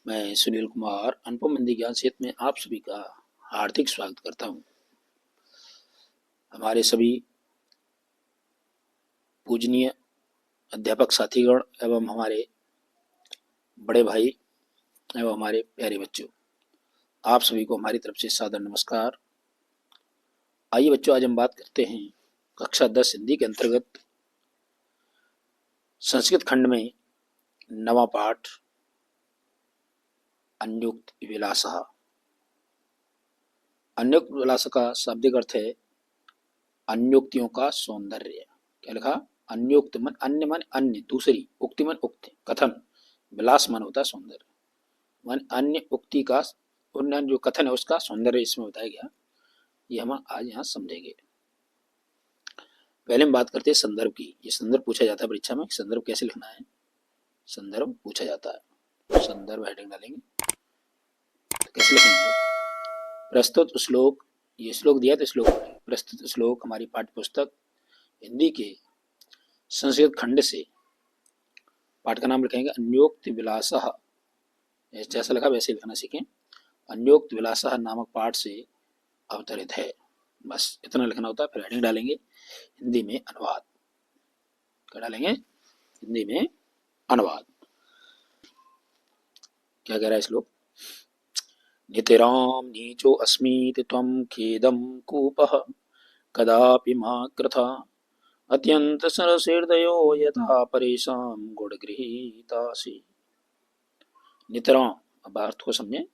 मैं सुनील कुमार अनुपम हिंदी ज्ञान क्षेत्र में आप सभी का हार्दिक स्वागत करता हूं। हमारे सभी पूजनीय अध्यापक साथीगण एवं हमारे बड़े भाई एवं हमारे प्यारे बच्चों, आप सभी को हमारी तरफ से सादर नमस्कार। आइए बच्चों, आज हम बात करते हैं कक्षा 10 हिंदी के अंतर्गत संस्कृत खंड में नवा पाठ अन्योक्त विलासः। अन्योक्त विलास का शाब्दिक अर्थ है अन्योक्तियों का सौंदर्य। क्या लिखा? अन्योक्त मन अन्य मन अन्य, दूसरी, उक्ति मन उक्ति, कथन, विलास मन होता है सौंदर्य, मन अन्य उक्ति का अन्य जो कथन है उसका सौंदर्य इसमें बताया गया। ये हम आज यहाँ समझेंगे। पहले हम बात करते हैं संदर्भ की। ये संदर्भ पूछा जाता है परीक्षा में, संदर्भ कैसे लिखना है, संदर्भ पूछा जाता है। संदर्भ हेडिंग डालेंगे तो कैसे लिखेंगे? प्रस्तुत श्लोक, ये श्लोक दिया तो श्लोक पढ़ेंगे। प्रस्तुत श्लोक हमारी पाठ्य पुस्तक हिंदी के संस्कृत खंड से, पाठ का नाम लिखेंगे अन्योक्त विलासः। जैसा लिखा वैसे लिखना सीखें। अन्योक्त विलासः नामक पाठ से अवतरित है, बस इतना लिखना होता है। फिर हेडिंग डालेंगे हिंदी में अनुवाद। क्या डालेंगे? हिंदी में अनुवाद। क्या कह रहा है श्लोक? नितिराम नीचो अस्मीति त्वं खेदं कूपः कदापि मा कृथा अत्यंत सरसेर्दयो यथा परेशां गुणगृहीतासि। नितराम, अब अर्थ को समझे।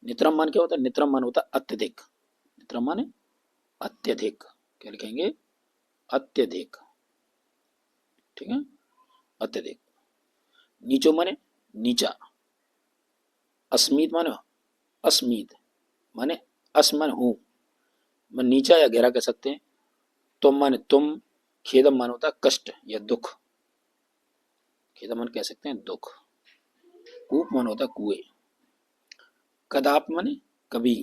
नितरम मान क्या होता है? नितरम मान होता है अत्यधिक। नितरम माने अत्यधिक। क्या लिखेंगे? अत्यधिक। ठीक है, अत्यधिक। नीचो माने नीचा। अस्मित माने अस्मित माने असमन हूं, मैं नीचा या गहरा कह सकते हैं। तुम माने तुम। खेदम मान होता है कष्ट या दुख। खेदम मान कह सकते हैं दुख। कूप मान होता है कुएं। कदाप माने कभी।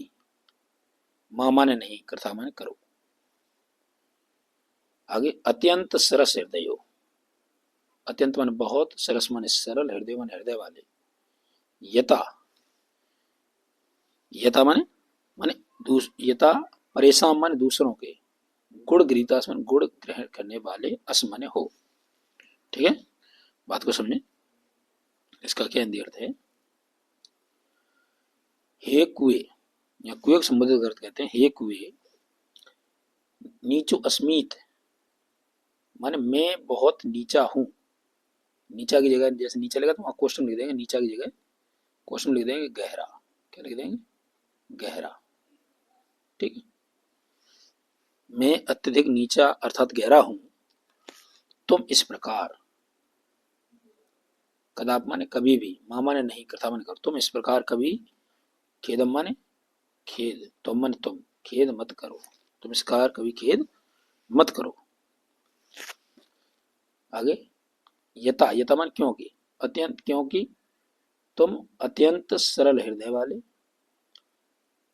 मां माने नहीं, कर्ता माने करो। आगे अत्यंत सरस हृदय। अत्यंत माने बहुत, सरस माने सरल, हृदय माने हृदय वाले। यथा, यथा माने माने यथा परेशान माने दूसरों के। गुण गृहीतास माने गुण ग्रहण करने वाले। अस माने हो। ठीक है, बात को समझे। इसका क्या हिंदी अर्थ है? हे कुएं, या कुएं को संबोधित अर्थ कहते हैं। हे कुएं, नीचो अस्मित माने मैं बहुत नीचा हूं। नीचा की जगह जैसे नीचा लगा तो वहां क्वेश्चन लिख देंगे। नीचा की जगह क्वेश्चन लिख देंगे गहरा। क्या लिख देंगे? गहरा। ठीक है, मैं अत्यधिक नीचा अर्थात गहरा हूं। तुम इस प्रकार, कदाप माने कभी भी, मां माने नहीं, कर्ता माने करो। तुम इस प्रकार कभी, खेदम माने खेद, तुम माने तुम, खेद मत करो। तुम इस प्रकार कभी खेद मत करो। आगे यथा, यथा मान क्योंकि, अत्यंत, क्योंकि तुम अत्यंत सरल हृदय वाले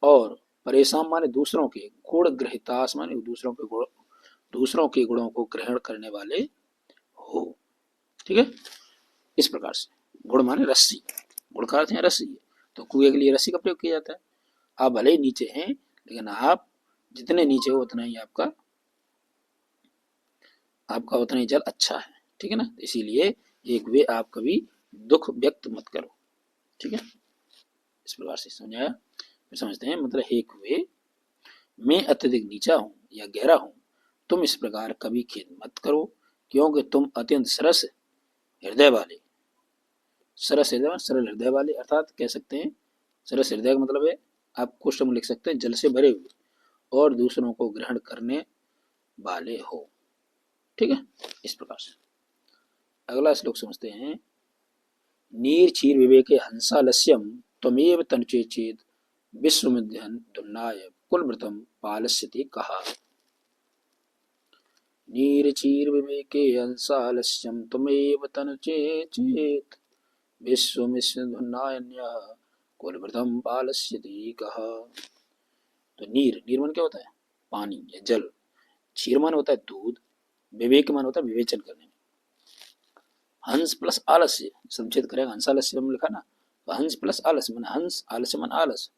और परेशान माने दूसरों के, गुण ग्रहितास माने दूसरों के गुण, दूसरों के गुणों को ग्रहण करने वाले हो। ठीक है, इस प्रकार से। गुण माने रस्सी, गुण का अर्थ है रस्सी। तो कुएं के लिए रस्सी का प्रयोग किया जाता है। आप भले ही नीचे हैं, लेकिन आप जितने नीचे हो उतना ही आपका आपका उतना ही जल अच्छा है। ठीक है ना, इसीलिए एक वे आप कभी दुख व्यक्त मत करो। ठीक है, इस प्रकार से समझाया। फिर समझते हैं मतलब हे कुएं, मैं अत्यधिक नीचा हूं या गहरा हूं। तुम इस प्रकार कभी खेद मत करो, क्योंकि तुम अत्यंत सरस हृदय वाले। सरस हृदय, सरल हृदय वाले, अर्थात कह सकते हैं सरस हृदय का मतलब है, आप क्वेश्चन में लिख सकते हैं जल से भरे हुए और दूसरों को ग्रहण करने वाले हो। ठीक है, इस प्रकार से। अगला श्लोक समझते हैं। नीर क्षीर विवेके हंसालस्यम त्वमेव तनुचे चेत विश्वमिध्यन दुन्नाय कुलव्रतम पालस्यति कहा। नीर क्षीर विवेके हंसालस्यम त्वमेव तनुचे चेत विश्वमिध्यन कुलव्रतम पालस्यति कहा। तो नीर, नीर मन क्या होता है? पानी या जल। क्षीर मन होता है दूध। विवेक मन होता है विवेचन करने में। हंस प्लस आलस्य संचित करेगा, हंसालस्य में लिखा ना, हंस प्लस आलस माने हंस, आलस माने आलस,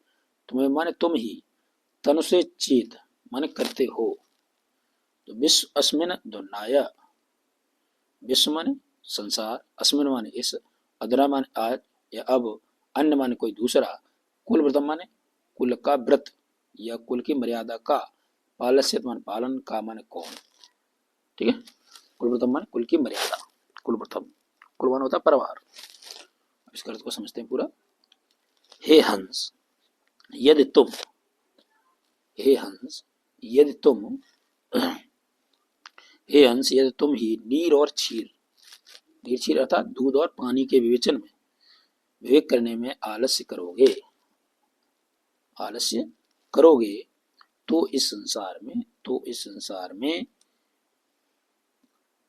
तुम्हें माने तुम ही, तनु से चेत माने करते हो। तो विश्व अस्मिन दुन्नाय, विश्व माने संसार, अस्मिन माने इस, अधुना माने आज या अब, अन्य माने कोई दूसरा, कुल व्रतम माने कुल का व्रत या कुल की मर्यादा का, पालस्य माने पालन, का माने कौन। ठीक है, कुल व्रतम माने कुल की मर्यादा, कुल व्रतम, कुल माने होता परिवार। इसका अर्थ को समझते हैं पूरा। हे हंस यदि तुम, हे हंस यदि तुम, हे हंस यदि तुम ही नीर और क्षीर, नीर क्षीर अर्थात दूध और पानी के विवेचन में, विवेक करने में आलस्य करोगे, आलस्य करोगे, तो इस संसार में, तो इस संसार में,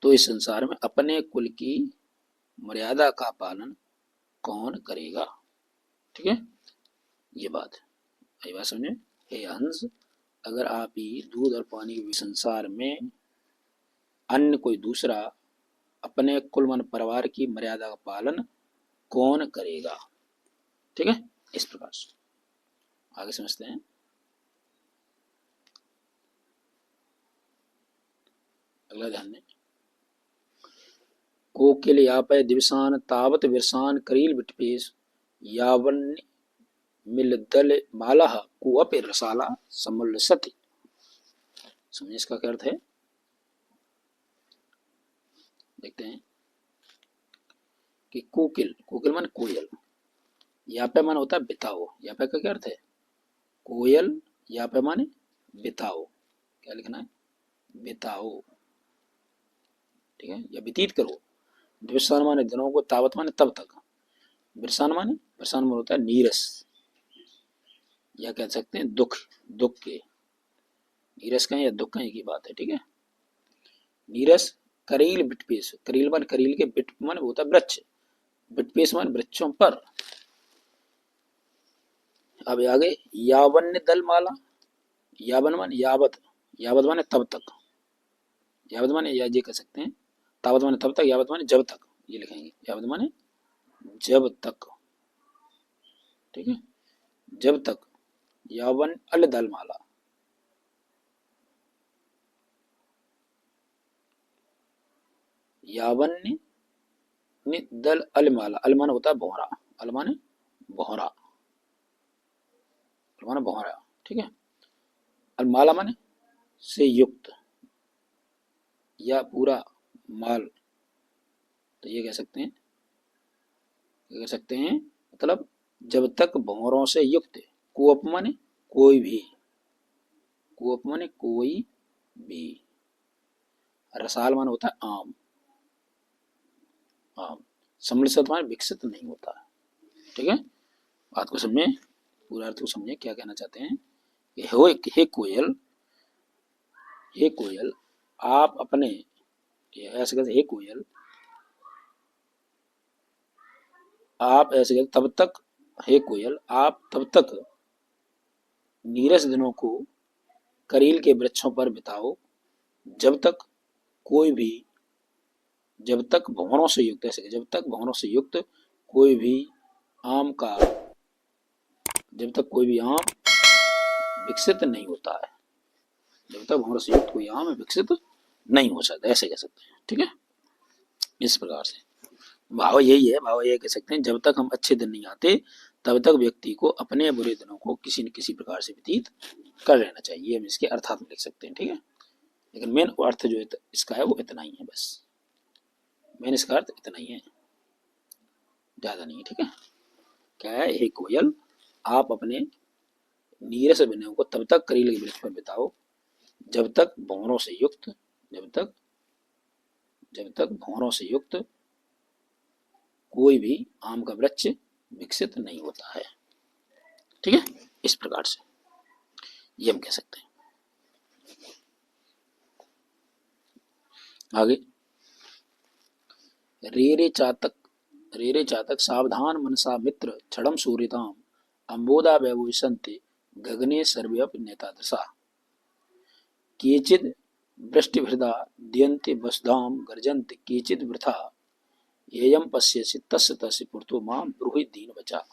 तो इस संसार में अपने कुल की मर्यादा का पालन कौन करेगा। ठीक है, ये बात समझे। हे हंस, अगर आप ही दूध और पानी के संसार में अन्य कोई दूसरा अपने कुल मन परिवार की मर्यादा का पालन कौन करेगा। ठीक है, इस प्रकार से आगे समझते हैं। अगला ध्यान दें। कोकिल यापय दिवसान तावत विरसान करील विटपेश यावन्य मिलदल माला कुअप रसाला समुल सती। समझे इसका क्या अर्थ है, देखते हैं कि कोकिल, कोकिल मान कोयल, यापे मान होता है बिताओ, यापे का क्या अर्थ है, कोयल, यापे माने बिताओ, क्या लिखना है, बिताओ। ठीक है, या व्यतीत करो। दिवसान माने दिनों को, तावत माने तब तक, बिरसान माने, बिरसान माने होता है नीरस, या कह सकते हैं दुख, दुख के, नीरस का या दुख का एक ही बात है। ठीक है, नीरस करील बिटपेश, करील मान करील के, बिट मान होता है वृक्ष, बिटपेश मान वृक्षों पर। अब आगे यावन्य दल माला, यावन मान यावत, यावत माने तब तक, यावत माने या ये कह सकते हैं, तावत माने तब तक, यावत माने जब तक, ये लिखेंगे, यावत माने जब तक। ठीक है, जब तक, यावन अल दल माला, यावन्य दल अल माला, अल माने होता है भौरा, अल माने भौरा, अल माने भौरा। ठीक है, अल माला माने से युक्त या पूरा माल, तो ये कह सकते हैं, ये कह सकते हैं मतलब जब तक भौरों से युक्त, कुअप माने कोई भी, कुअप माने कोई भी, रसाल माने होता है आम, आम, सम्मिलित माने विकसित नहीं होता है। ठीक है, बात को समझे, पूरा अर्थ को समझे, क्या कहना चाहते हैं कि हे कोयल, हे कोयल आप अपने, ऐसे कहते हे कोयल आप, ऐसे कहते तब तक, हे कोयल आप तब तक नीरस दिनों को करील के वृक्षों पर बिताओ, जब तक कोई भी, जब तक भंवरों से युक्त, ऐसे जब तक भंवरों से युक्त कोई भी आम का, जब तक कोई भी आम विकसित नहीं होता है, जब तक भंवरों से युक्त कोई आम विकसित नहीं हो सकता, ऐसे कह सकते हैं। ठीक है, इस प्रकार से भाव यही है, भाव यह कह सकते हैं जब तक हम अच्छे दिन नहीं आते तब तक व्यक्ति को अपने बुरे दिनों को किसी न किसी प्रकार से व्यतीत कर लेना चाहिए, हम इसके अर्थात लिख सकते हैं। ठीक है, लेकिन मेन अर्थ जो इसका है वो इतना ही है, बस मेन इसका अर्थ इतना ही है, ज्यादा नहीं है। ठीक है, क्या है, हे कोयल आप अपने नीरस दिनों को तब तक करील के वृक्ष पर बिताओ जब तक भौरों से युक्त, जब तक भौरों से युक्त कोई भी आम का वृक्ष विकसित नहीं होता है। ठीक है, इस प्रकार से ये हम कह सकते हैं। आगे रे रे चातक सावधान मनसा मित्र क्षणम सूर्यताम अंबोदा वैभविशन्ति गगने सर्व्यप नेतादृशा केचिद वृष्टिभृदा दयन्ति वसुधाम गर्जन्ति केचिद वृथा येयम पश्यसि तस्य तस्य पुरतो मां ब्रूहि दीन बचा।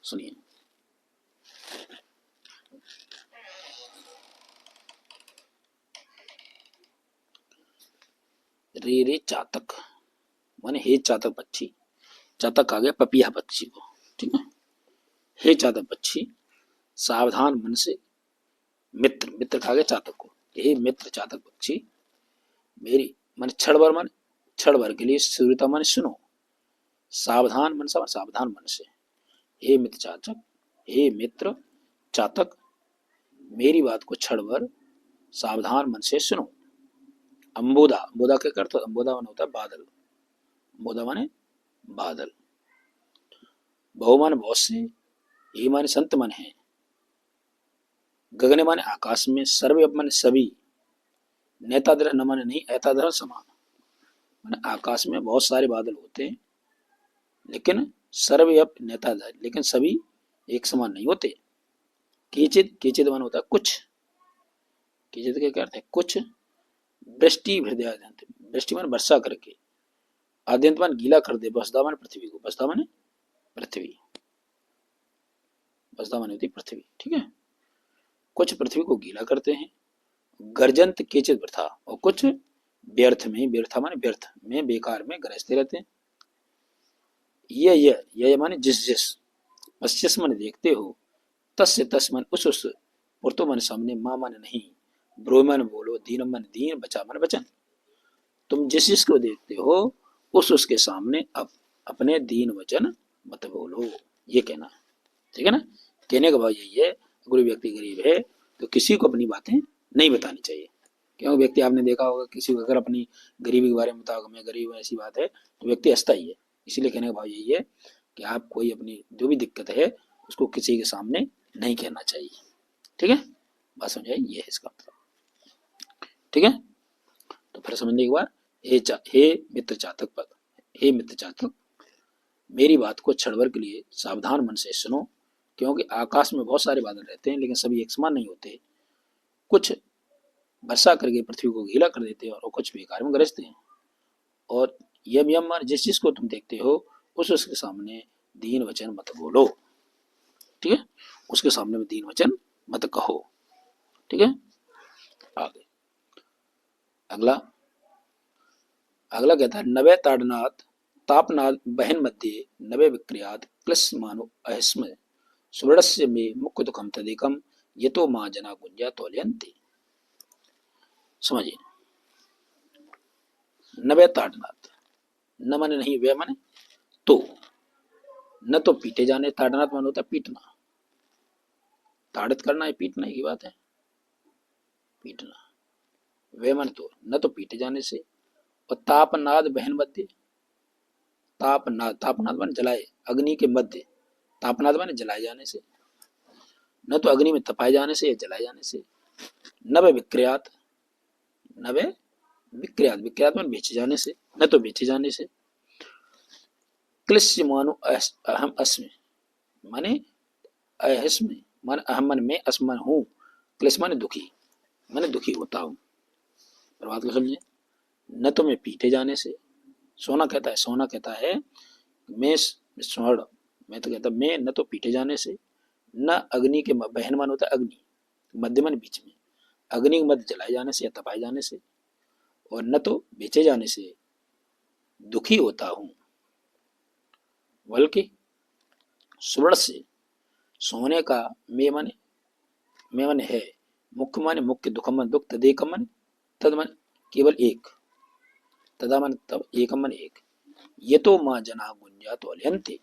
सुनिए, रे रे चातक माने हे चातक पक्षी। चातक आ गया पपिया पक्षी को, ठीक है। हे चातक पक्षी सावधान मन से, मित्र मित्र खा गया चातक को। हे मित्र चातक पक्षी मेरी मन क्षण भर के लिए सूर्यता मन सुनो। सावधान मन से सावधान मन से। हे मित्र चातक, हे मित्र चातक मेरी बात को क्षण भर सावधान मन से सुनो। अंबोदा, अंबोदा क्या करता, अंबोदा मन होता है बादल, अंबोदा माने बादल। बहुमान बहुत से, ये माने संत मन है। गगने माने आकाश में, सर्वे माने सभी, नेताधर न माने नहीं, ऐताधर समान माने आकाश में बहुत सारे बादल होते हैं, लेकिन सर्वे नेताधर, लेकिन सभी एक समान नहीं होते। केचित, केचित मन होता है कुछ, केचित क्या करते हैं कुछ। वृष्टि हृदय, वृष्टि माने वर्षा करके, आद्यंत मान गीला कर दे, बसदा माने पृथ्वी को, बसदा माने पृथ्वी, बसदा माने होती पृथ्वी, ठीक है। कुछ पृथ्वी को गीला करते हैं। गर्जंत केचित वृथा, और कुछ व्यर्थ में, व्यर्था माने व्यर्थ में, बेकार में गरजते रहते हैं। ये माने जिस जिस, पश्चिस माने देखते हो, तस्य तस् मन उस, पुरतो मन सामने, मां माने नहीं, ब्रो मन बोलो, दीन मन दीन, बचा मन बचन। तुम जिस जिसको देखते हो उस उसके सामने अब अपने दीन वचन मत बोलो, ये कहना, ठीक है ना। कहने का भाव यही है, कोई व्यक्ति गरीब है तो किसी को अपनी बातें नहीं बतानी चाहिए। क्योंकि व्यक्ति, आपने देखा होगा किसी को अगर अपनी गरीबी के बारे में बताओगे मैं गरीब हूँ ऐसी बात है, तो व्यक्ति हंसता ही है। इसीलिए कहने का भाव यही है कि आप कोई अपनी जो भी दिक्कत है उसको किसी के सामने नहीं कहना चाहिए, ठीक है। बात समझाई, ये है इसका मतलब, ठीक है। तो फिर समझने के बाद, हे मित्र चातक पद, हे मित्र चातक मेरी बात को क्षण भर के लिए सावधान मन से सुनो। क्योंकि आकाश में बहुत सारे बादल रहते हैं, लेकिन सभी एक समान नहीं होते। कुछ वर्षा करके पृथ्वी को गीला कर देते हैं और कुछ बेकार में गरजते हैं। और यम यम जिस चीज को तुम देखते हो उस उसके सामने दीन वचन मत बोलो, ठीक है। उसके सामने में दीन वचन मत कहो, ठीक है। आगे अगला, अगला कहता है नवे ताड़नाथ तापनाद बहन मध्य नवे विक्रियात क्लस मानो अहिस्म सुवर्णस्य में मुख्य दुखम तदेकम ये तो मां जना गुंजा तोल्यंती। समझिए, नवे ताड़नाथ, न माने नहीं, वे माने तो, न तो पीटे जाने, ताड़नाथ मान होता है पीटना, ताड़ित करना है, पीटना की बात है, पीटना। वे मन तो, न तो पीटे जाने से। और तापनाद बहन मध्य, तापनाद, तापनाद मान जलाए, अग्नि के मध्य, तापनाद मान जलाए जाने से, न तो अग्नि में तपाए जाने से या जलाए जाने से। नवे विक्रियात, नवे विक्रियात, विक्रियात मान बेचे जाने से, न तो बेचे जाने से। क्लिश्य मानो अहम अस्मि माने अहस्म मान अहम मन में, अस्मन हूँ, क्लिश माने दुखी, माने दुखी होता हूँ। बात को समझिए, न तो मैं पीटे जाने से, सोना कहता है, सोना कहता है मैं स्वर्ण, मैं तो कहता मैं न तो पीटे जाने से, न अग्नि के बहन मान होता है अग्नि, मध्य मन बीच में, अग्नि के मध्य जलाए जाने से या तपाए जाने से। और न तो बेचे जाने से दुखी होता हूँ, बल्कि स्वर्ण से, सोने का, मे माने है, मुख्य माने मुख्य, दुख मन दुख, तदेकम मन तद मन केवल एक, तदा मन तब, एकम मन एक, ये तो मां जना गुंजा तो अल्यंते।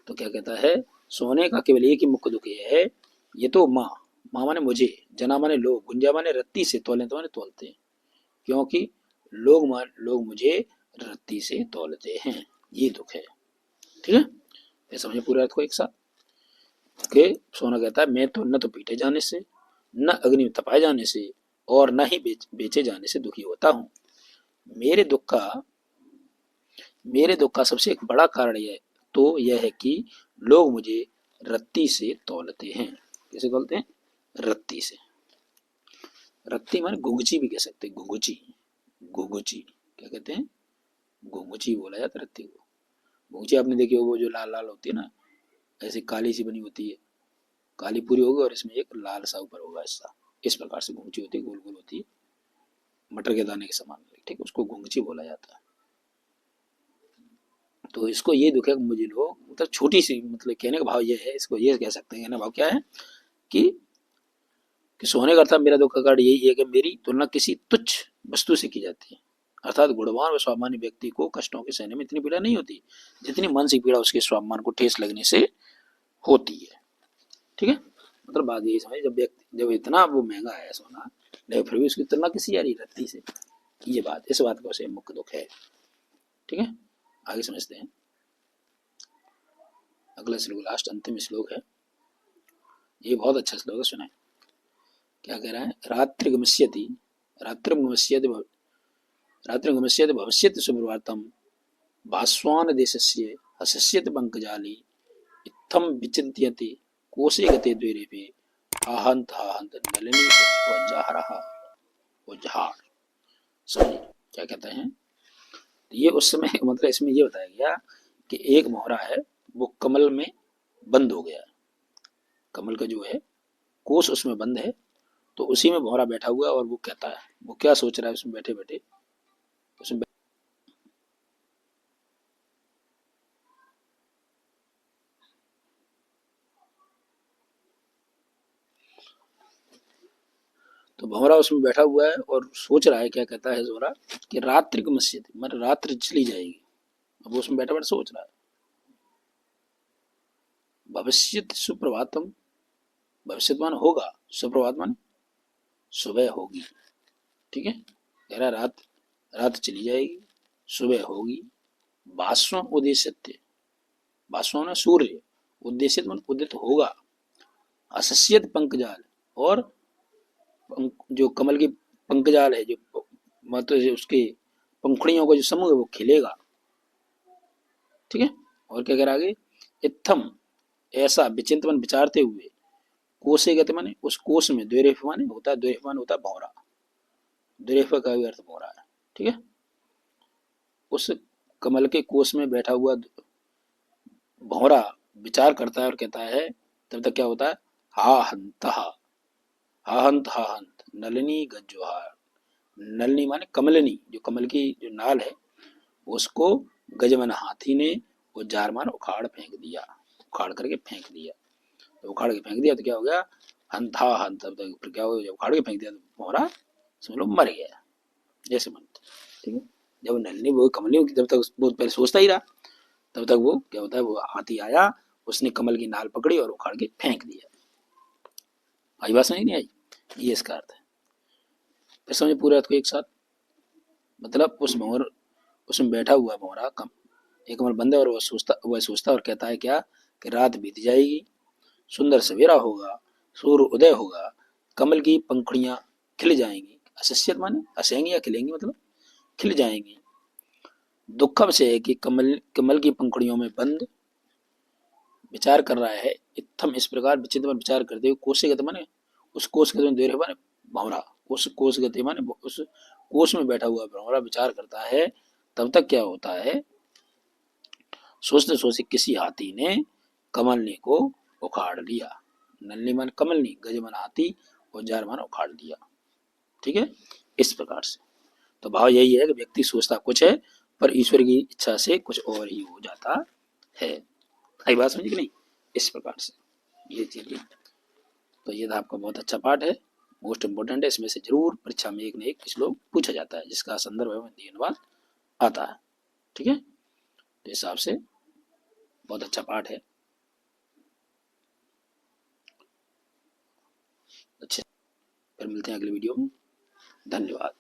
तो क्या कहता है, सोने का केवल एक ही मुख्य दुख ये है, ये तो मां, मां माने मुझे, जना माने लोग, गुंजा माने रत्ती से, तोले माने तोलते हैं। क्योंकि लोग मुझे रत्ती से तोलते हैं, ये दुख है, ठीक है। ये समझे पूरे अर्थ को एक साथ कि सोना कहता है मैं तो न तो पीटे जाने से, न अग्नि में तपाए जाने से, और न ही बेचे जाने से दुखी होता हूँ। मेरे दुख का सबसे एक बड़ा कारण यह है कि लोग मुझे रत्ती से तौलते हैं। कैसे तौलते हैं? रत्ती से। रत्ती माने गुगची भी कह सकते हैं, गुगची, गुगची क्या कहते हैं? घुंघची बोला जाता रत्ती को। घुंघची आपने देखी हो, वो जो लाल लाल होती है ना, ऐसी काली सी बनी होती है, काली पूरी होगी और इसमें एक लाल सा ऊपर होगा ऐसा, इस प्रकार से घुंघची होती है, गोल गोल होती है, मटर के दाने के समान, ठीक है, उसको घुंघची बोला जाता है। तो इसको ये दुख है मुझे लोग, मतलब छोटी सी, मतलब कहने का भाव ये है, इसको ये कह सकते हैं, कहने का भाव क्या है कि सोने का अर्थात मेरा दुख का कारण यही है कि मेरी तुलना किसी तुच्छ वस्तु से की जाती है, अर्थात गुणवान व स्वाभिमानी व्यक्ति को कष्टों के सहने में इतनी पीड़ा नहीं होती जितनी मानसिक पीड़ा उसके स्वाभिमान को ठेस लगने से होती है, ठीक है। मतलब बात यही समझ, जब व्यक्ति, जब इतना वो महंगा है सोना, लेकिन फिर भी उसकी तुलना किसी यारी रत्ती से, ये बात, इस बात को से मुख्य दुख है, ठीक है। आगे समझते हैं। अगला श्लोक, लास्ट अंतिम श्लोक है, ये बहुत अच्छा श्लोक है, सुनाए क्या कह रहा है। रात्रिगमस्यति रात्रिगमस्यति रात्रिगमस्यति भविष्यति सुप्रभातम भास्वान देशस्य हसस्यति पंकजाली इत्थम विचिन्त्यति कोशे गते द्वैरेपे आहंत आहंत नलिनी वज्जाहरः वज्जाहर। समझिए क्या कहते हैं। ये उस समय मतलब इसमें ये बताया गया कि एक मोहरा है वो कमल में बंद हो गया, कमल का जो है कोश उसमें बंद है, तो उसी में भौरा बैठा हुआ है और वो कहता है, वो क्या सोच रहा है उसमें बैठे बैठे, उसमें तो भौरा उसमें बैठा हुआ है और सोच रहा है, क्या कहता है जोरा कि रात्रि की मस्जिद, मतलब रात्रि चली जाएगी, अब वो उसमें बैठा बैठा सोच रहा है। भविष्य सुप्रभातम, भविष्यवान होगा, सुप्रभात मान सुबह होगी, ठीक है, कह रहा रात, रात चली जाएगी, सुबह होगी, भास्व उद्देश्य, भास्व ना सूर्य, उद्देश्य मन उदित होगा, असस्यत पंकजाल, और जो कमल की पंकजाल है, जो मतलब उसके पंखुड़ियों का जो समूह है वो खिलेगा, ठीक है। और क्या कह रहा आगे, इत्थम ऐसा विचिंत मन विचारते हुए, कोसे गति माने उस कोष में, द्वैरेफ माने होता है, द्वैरेफ माने होता है भौरा, द्वैरेफ का भी अर्थ भौरा है, ठीक है। उस कमल के कोष में बैठा हुआ भौरा विचार करता है और कहता है, तब तक क्या होता है, हा हंत हा हंत हा हंत नलिनी गज्जोहार, नलिनी माने कमलनी, जो कमल की जो नाल है उसको गजमन हाथी ने वो जार मार उखाड़ फेंक दिया, उखाड़ करके फेंक दिया, तो उखाड़ के फेंक दिया तो क्या हो गया, हंथा हंत, तब तक फिर क्या हो गया, जब उखाड़ के फेंक दिया तो मोहरा समझ लो मर गया, जैसे मन, ठीक है। जब नलिनी वो कमली, जब तक वो पहले सोचता ही रहा, तब तक वो क्या होता है, वो हाथी आया, उसने कमल की नाल पकड़ी और उखाड़ के फेंक दिया। आई बात समझ नहीं आई, ये इसका अर्थ है। फिर समझे पूरे अर्थ को एक साथ, मतलब उस मोहर, उसमें बैठा हुआ मोहरा कम, एक कमल बंद है और वह सोचता और कहता है क्या, कि रात बीत जाएगी, सुंदर सवेरा होगा, सूर्य उदय होगा, कमल की पंखुड़ियां खिल जाएंगी, असस्यत माने असेंगी या खिलेंगी, मतलब खिल जाएंगी। दुखम से है कि कमल कमल की पंखुड़ियों में बंद विचार कर रहा है, इत्थम इस प्रकार विचित्र में विचार करते हुए, कोश गति माने उस कोश गति में देर माने भंवरा, उस कोश गति माने उस कोश में बैठा हुआ भंवरा विचार करता है, तब तक क्या होता है, सोचते सोचते किसी हाथी ने कमलनी को उखाड़ लिया, नलनी मन कमलनी, गजमन हाथी और जार मन उखाड़ लिया, ठीक है, इस प्रकार से। तो भाव यही है कि व्यक्ति सोचता कुछ है पर ईश्वर की इच्छा से कुछ और ही हो जाता है। आई बात समझी कि नहीं, इस प्रकार से ये चीज है। तो ये था आपका बहुत अच्छा पाठ है, मोस्ट इंपोर्टेंट है, इसमें से जरूर परीक्षा में एक न एक श्लोक पूछा जाता है जिसका संदर्भ एवं अनुवाद आता है, ठीक है। तो इस हिसाब से बहुत अच्छा पाठ है, अच्छे। फिर मिलते हैं अगले वीडियो में, धन्यवाद।